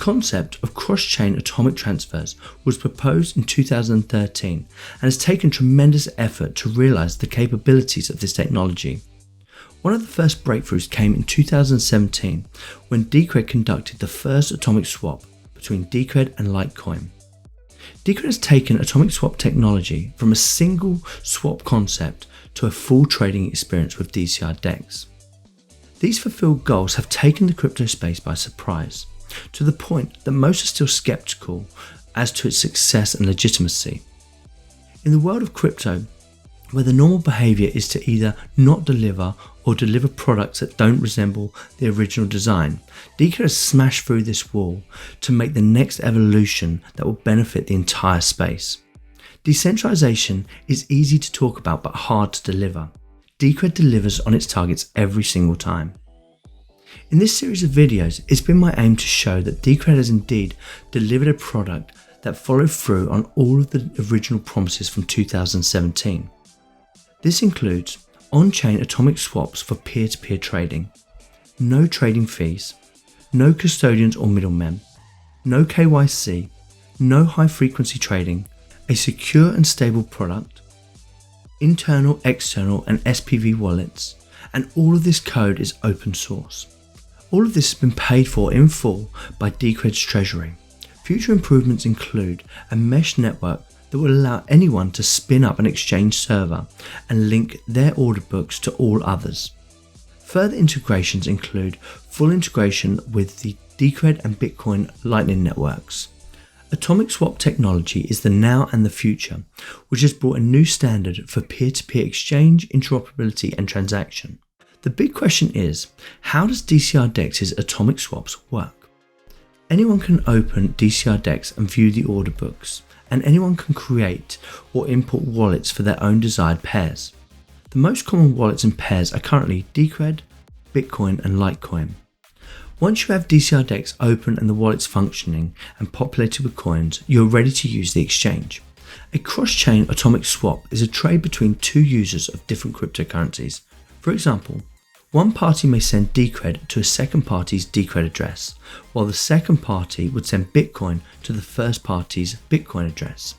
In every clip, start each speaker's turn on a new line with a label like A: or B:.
A: concept of cross-chain atomic transfers was proposed in 2013 and has taken tremendous effort to realise the capabilities of this technology. One of the first breakthroughs came in 2017 when Decred conducted the first atomic swap between Decred and Litecoin. Decred has taken atomic swap technology from a single swap concept to a full trading experience with DCRDEX. These fulfilled goals have taken the crypto space by surprise, to the point that most are still skeptical as to its success and legitimacy. In the world of crypto, where the normal behaviour is to either not deliver or deliver products that don't resemble the original design, Decred has smashed through this wall to make the next evolution that will benefit the entire space. Decentralization is easy to talk about but hard to deliver. Decred delivers on its targets every single time. In this series of videos, it's been my aim to show that Decred has indeed delivered a product that followed through on all of the original promises from 2017. This includes on-chain atomic swaps for peer-to-peer trading, no trading fees, no custodians or middlemen, no KYC, no high-frequency trading, a secure and stable product, internal, external and SPV wallets, and all of this code is open source. All of this has been paid for in full by Decred's treasury. Future improvements include a mesh network that will allow anyone to spin up an exchange server and link their order books to all others. Further integrations include full integration with the Decred and Bitcoin Lightning networks. Atomic swap technology is the now and the future, which has brought a new standard for peer-to-peer exchange, interoperability and transaction. The big question is, how does DCRDEX's atomic swaps work? Anyone can open DCRDEX and view the order books, and anyone can create or import wallets for their own desired pairs. The most common wallets and pairs are currently Decred, Bitcoin and Litecoin. Once you have DCRDEX open and the wallets functioning and populated with coins, you're ready to use the exchange. A cross-chain atomic swap is a trade between two users of different cryptocurrencies. For example, one party may send Decred to a second party's Decred address, while the second party would send Bitcoin to the first party's Bitcoin address.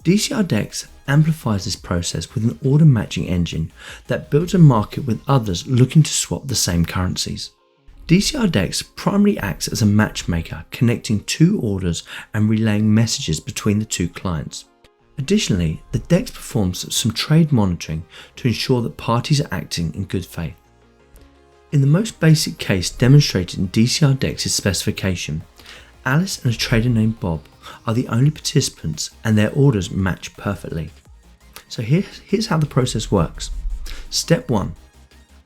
A: DCRDEX amplifies this process with an order matching engine that builds a market with others looking to swap the same currencies. DCRDEX primarily acts as a matchmaker, connecting two orders and relaying messages between the two clients. Additionally, the DEX performs some trade monitoring to ensure that parties are acting in good faith. In the most basic case demonstrated in DCRDEX's specification, Alice and a trader named Bob are the only participants and their orders match perfectly. So here's how the process works. Step 1.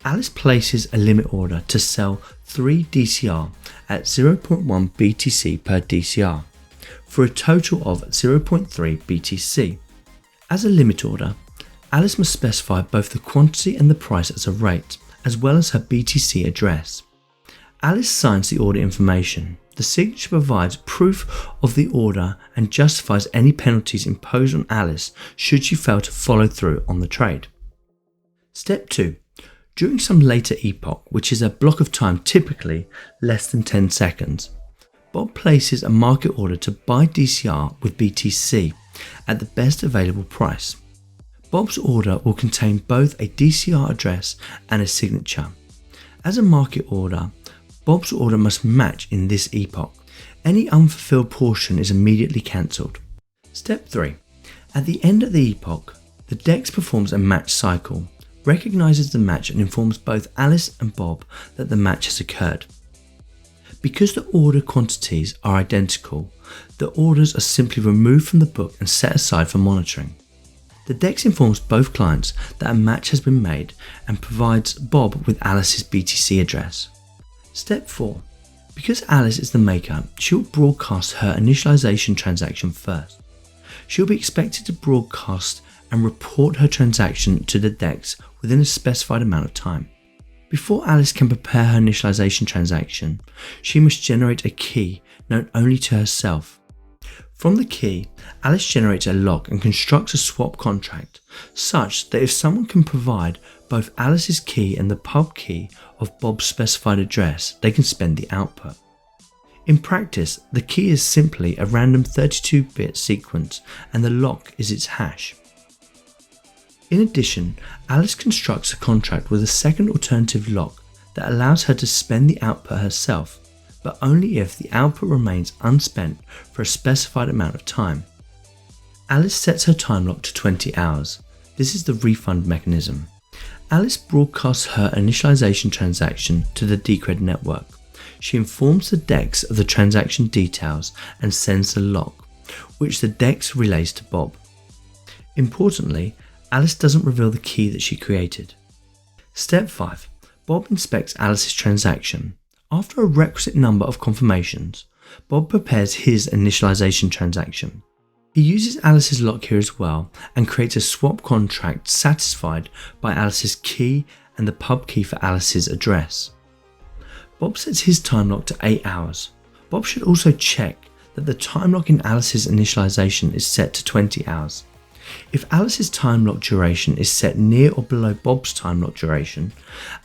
A: Alice places a limit order to sell 3 DCR at 0.1 BTC per DCR for a total of 0.3 BTC. As a limit order, Alice must specify both the quantity and the price as a rate, as well as her BTC address. Alice signs the order information. The signature provides proof of the order and justifies any penalties imposed on Alice should she fail to follow through on the trade. Step 2. During some later epoch, which is a block of time typically less than 10 seconds, Bob places a market order to buy DCR with BTC at the best available price. Bob's order will contain both a DCR address and a signature. As a market order, Bob's order must match in this epoch. Any unfulfilled portion is immediately cancelled. Step 3. At the end of the epoch, the DEX performs a match cycle, recognises the match and informs both Alice and Bob that the match has occurred. Because the order quantities are identical, the orders are simply removed from the book and set aside for monitoring. The DEX informs both clients that a match has been made and provides Bob with Alice's BTC address. Step 4. Because Alice is the maker, she will broadcast her initialization transaction first. She will be expected to broadcast and report her transaction to the DEX within a specified amount of time. Before Alice can prepare her initialization transaction, she must generate a key known only to herself. From the key, Alice generates a lock and constructs a swap contract such that if someone can provide both Alice's key and the pub key of Bob's specified address, they can spend the output. In practice, the key is simply a random 32-bit sequence and the lock is its hash. In addition, Alice constructs a contract with a second alternative lock that allows her to spend the output herself, but only if the output remains unspent for a specified amount of time. Alice sets her time lock to 20 hours. This is the refund mechanism. Alice broadcasts her initialization transaction to the Decred network. She informs the DEX of the transaction details and sends the lock, which the DEX relays to Bob. Importantly, Alice doesn't reveal the key that she created. Step 5. Bob inspects Alice's transaction. After a requisite number of confirmations, Bob prepares his initialization transaction. He uses Alice's lock here as well and creates a swap contract satisfied by Alice's key and the pub key for Alice's address. Bob sets his time lock to 8 hours. Bob should also check that the time lock in Alice's initialization is set to 20 hours. If Alice's time lock duration is set near or below Bob's time lock duration,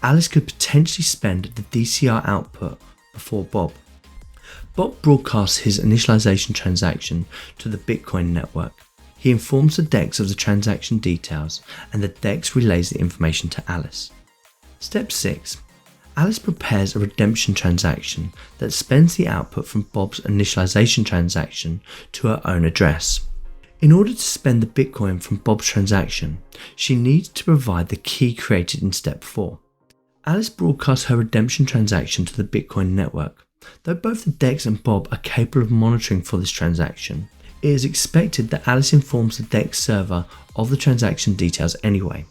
A: Alice could potentially spend the DCR output before Bob. Bob broadcasts his initialization transaction to the Bitcoin network. He informs the DEX of the transaction details and the DEX relays the information to Alice. Step 6. Alice prepares a redemption transaction that spends the output from Bob's initialization transaction to her own address. In order to spend the Bitcoin from Bob's transaction, she needs to provide the key created in step 4. Alice broadcasts her redemption transaction to the Bitcoin network. Though both the DEX and Bob are capable of monitoring for this transaction, it is expected that Alice informs the DEX server of the transaction details anyway.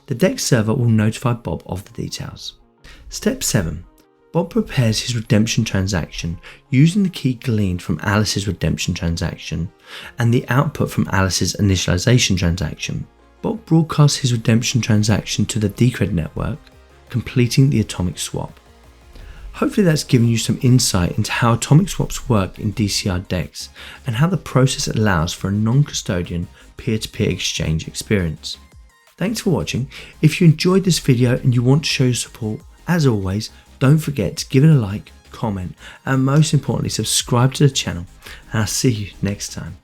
A: The DEX server will notify Bob of the details. Step 7. Bob prepares his redemption transaction using the key gleaned from Alice's redemption transaction and the output from Alice's initialization transaction. Bob broadcasts his redemption transaction to the Decred network, completing the atomic swap. Hopefully that's given you some insight into how atomic swaps work in DCRDEX and how the process allows for a non-custodian peer-to-peer exchange experience. Thanks for watching. If you enjoyed this video and you want to show your support, as always, don't forget to give it a like, comment, and most importantly subscribe to the channel, and I'll see you next time.